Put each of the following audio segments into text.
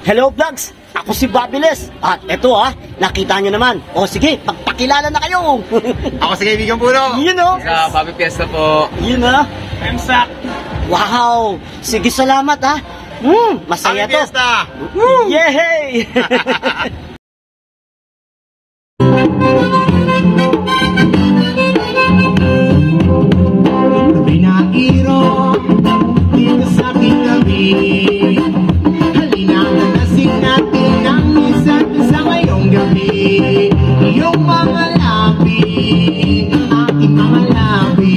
Hello vlogs! Ako si Babiles. At eto nakita nyo naman. O sige, pagpakilala na kayo. Ako si kaibigan Puno. Yun o. Sa Bobby Fiesta po. Yun o. Emsak. Wow! Sige, salamat masaya Bobby to. Fiesta. Yay! Pinairo dito sa aking gabi. Halina na lasing natin ang isa't isa ngayong gabi. Iyong mga labi, aking mga labi.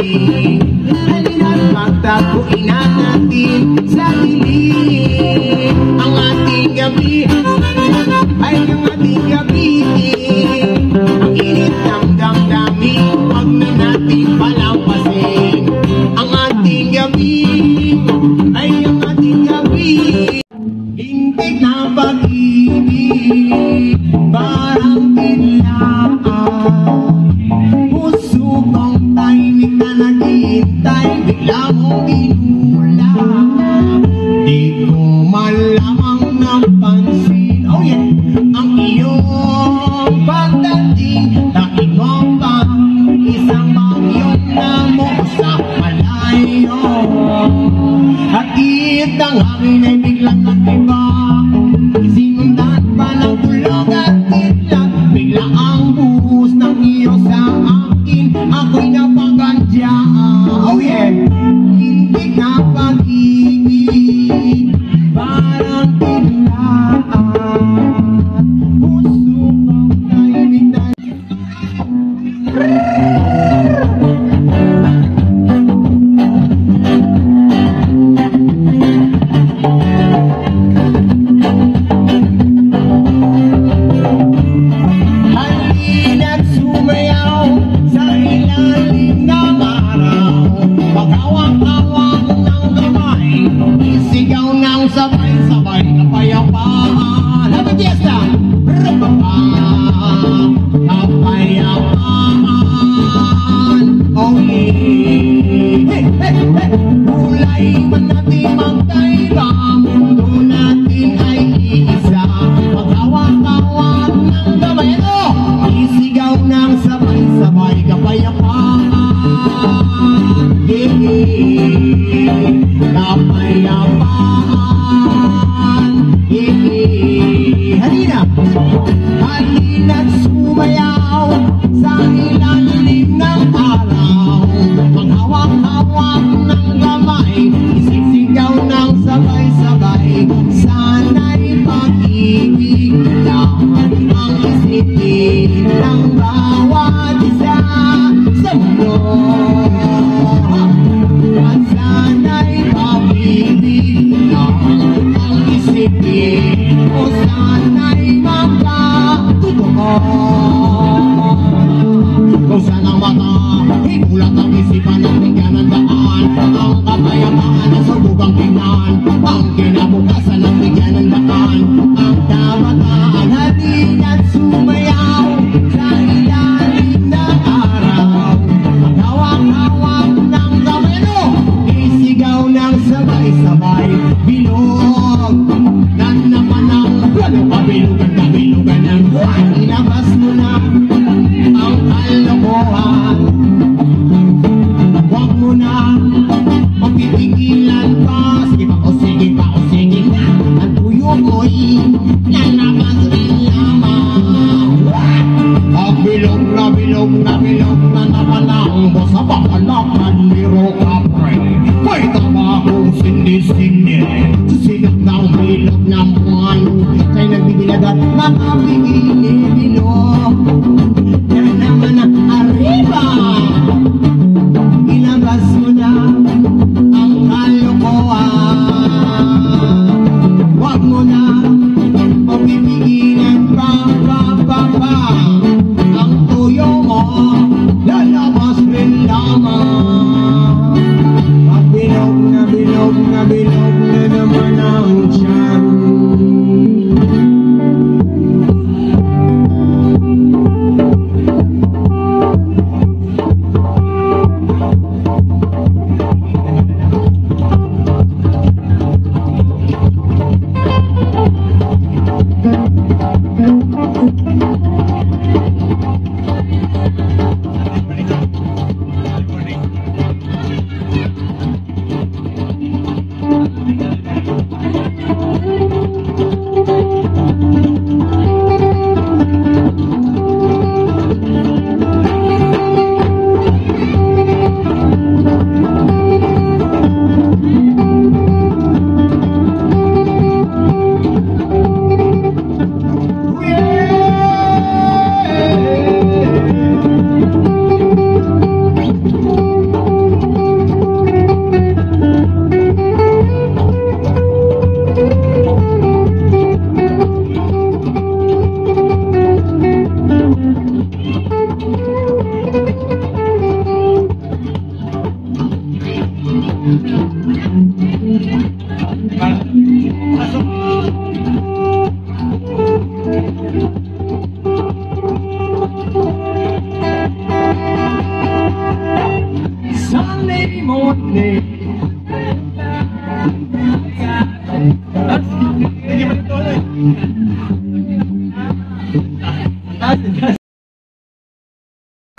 Halina't pagtapuin na natin sa dilim. Ang ating gabi ay ang ating gabi. Ang init ng damdamin, huwag na natin palampasin. Ang ating gabi ay ang ating gabi. Hindi na pag-ibig, parang biglaan. Puso kong tahimik na naghihintay, bigla mong inula. Di ko man lamang napansin, oh yeah, ang iyong pagdating. Daig mo pa isang bagyong namo sa malayo. Hatid ng hangin ay biglang nag-iba. Sinundan pa ng tulog at titla. Bigla ang buhos ng iyo sa akin, ako'y napagandya. Oh yeah, hindi na pag-ibig, parang biglaan. Puso kong tahimik na halina't sumayaw sa ilalim ng araw. Paghawak-hawak ng kamay, isigaw ng sabay-sabay kapayapaan. Happy Fiesta! Rapapa! Kapayapaan! Oh yeah! Hey, hey, hey! Kulay man natin magkaiba, mundo natin ay iisa. Paghawak-hawak ng kamay, isigaw ng sabay-sabay kapayapaan. Yeah, yeah. Kapayapaan. Yeah, yeah. Halina! Halina't sumayaw sa ilalim ng araw. Paghawak-hawak ng kamay, isisigaw ng sabay-sabay. Sana'y pag-ibig lang ang isipin ng bawat isa sa mundo. At sana'y pag-ibig lang ang isipin o sana'y magkatotoo. Kung saan ang mata, himulat ang isipan ng bigyan ng daan. Ang kapayapaan na sa bugang tingnan, ang kinabukasan ng bigyan ng daan. Ang kabataan halina't sumayaw sa ilalim ng araw. Maghawak-hawak ng kamay, isigaw ng sabay-sabay. Bilog na naman ang kabilugan ng buwan. Ilabas mo na ang kalokohan. Huwag mo na magpipigilan pa. Sige pa o sige pa o sige na. Ang tuyo mo'y lalabas rin lamang. Bilog na naman ang bosa pakalakan ni Rocapre. May tama akong sindi-sindi sa sinap ng bilog ng buwan. Kaya nagbibilag at makapigilin-bilog na naman ang arriba. Ilabas mo na ang kalokohan. Huwag mo na magpipigilan pa. Ang tuyo mo lalabas rin lamang. Bilog na naman ang tiyan.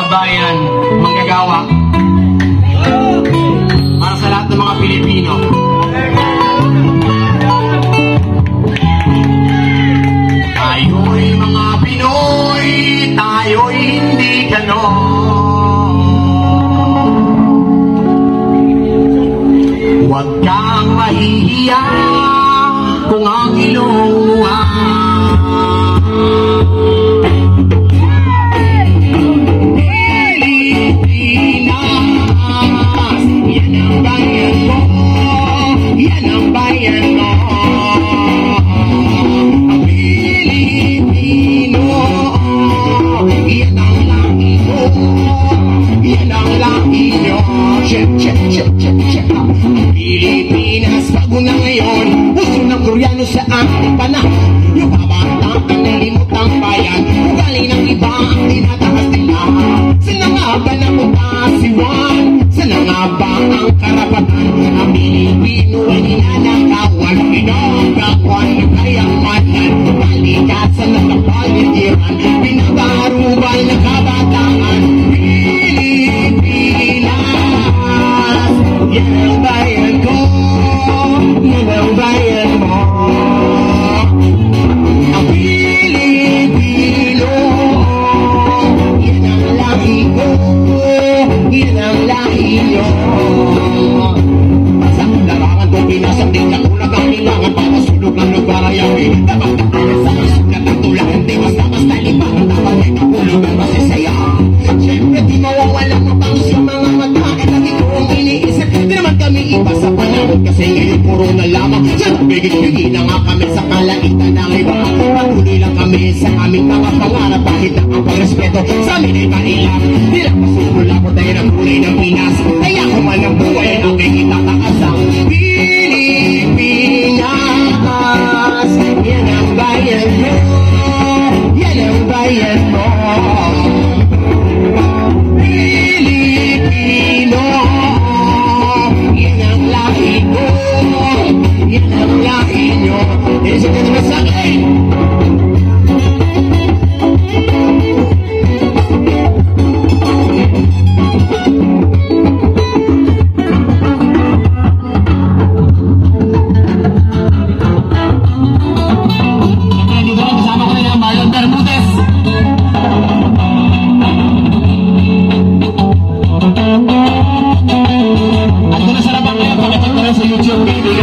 Bayan, manggagawa. Para sa lahat ng mga Pilipino. Tayo'y mga Pinoy, tayo'y hindi ganon. Huwag kang mahihiya kung ang iyong yan ang bayan mo. Ang Pilipino, yan ang lahi mo. Yan ang lahi nyo. Check, check, check, check, check. Ang Pilipinas, bago na ngayon, puso ng Koreano sa ating panahon. Yung kabataan na limutang bayan, ugali ng iba ang tinatakas nila. Saan nga ba napagkasiwan? Saan nga ba ang karapatan? Ang Pilipino ay ninanakawan, pinagkawan ng kayamanan, kalikasan ng kapaligiran, pinagarubal ng kabataan. Pilipinas, yan ang bayan ko, yan ang bayan mo. Ang Pilipino, yan ang lahi ko, yan ang lahi nyo. Sa larangan kong pinasang din na kulag ang kailangan para sulog ang nagbarayami. Dapat na sa sulat ang tula, hindi basta-basta libangan, dapat may kapulog ang masasaya. Siyempre di mawawala mapang sa mga mata, at lagi ko ang iniisip, di naman kami iba sa panahon, kasi ngayon puro na lamang. Sa bigit-bigit na nga kami sa kalaitan ng iba, patuloy lang kami sa aming mga pangarap, kahit na ang pagrespeto sa amin ay mailang. Di lang masulula ko tayo ng kulay ng Pinas, kaya kung man ang buhay ang aking itataas ang Pilipinas. Yan ang bayan mo, yan ang bayan mo. Pilipino, yan ang lahi ko, yan ang lahi nyo. Isip ka naman sa akin. Sa YouTube, baby,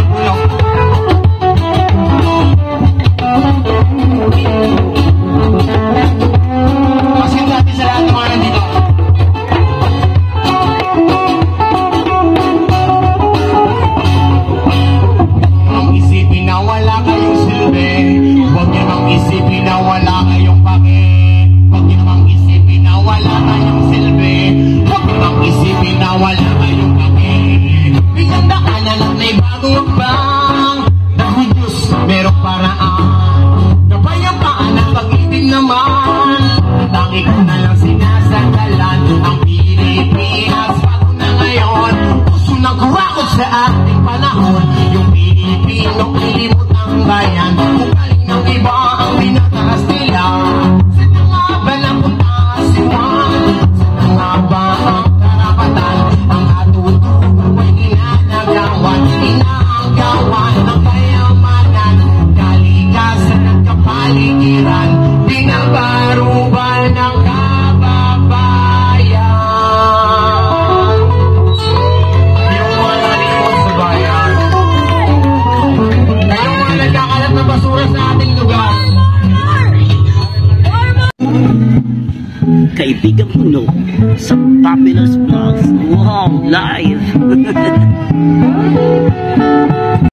pasin natin sa lahat ng mga nandito. Ang isipin na wala kayong silbi, huwag niyo nang isipin na wala kayong pake. Huwag niyo nang isipin na wala kayong silbi, huwag niyo nang isipin na wala kayong pake. Isang daanan at may bagong hakbang, dahil Diyos merong paraan. Napayapaan at pag-ibig naman, ang tangi ko na lang sinasandalan. Ang Pilipinas, bago na ngayon, puso ng kurakot sa ating panahon. Yung Pilipino, ilimot ang bayan, kung galing ng iba ang pinatakas nila. Saan nga ba napunta si Juan? Saan nga ba ang karapatan? Ang atutubo ay ginagawan, inaanggawan ng kayamanan, kalikasan at kapaligiran, binabarubal ng kababayan. Yung mga limot sa bayan, kayong mga nagkakalat na basura sa ating lugar. Kaibigan Puno sa Fabulous Vlogs. Wow, live!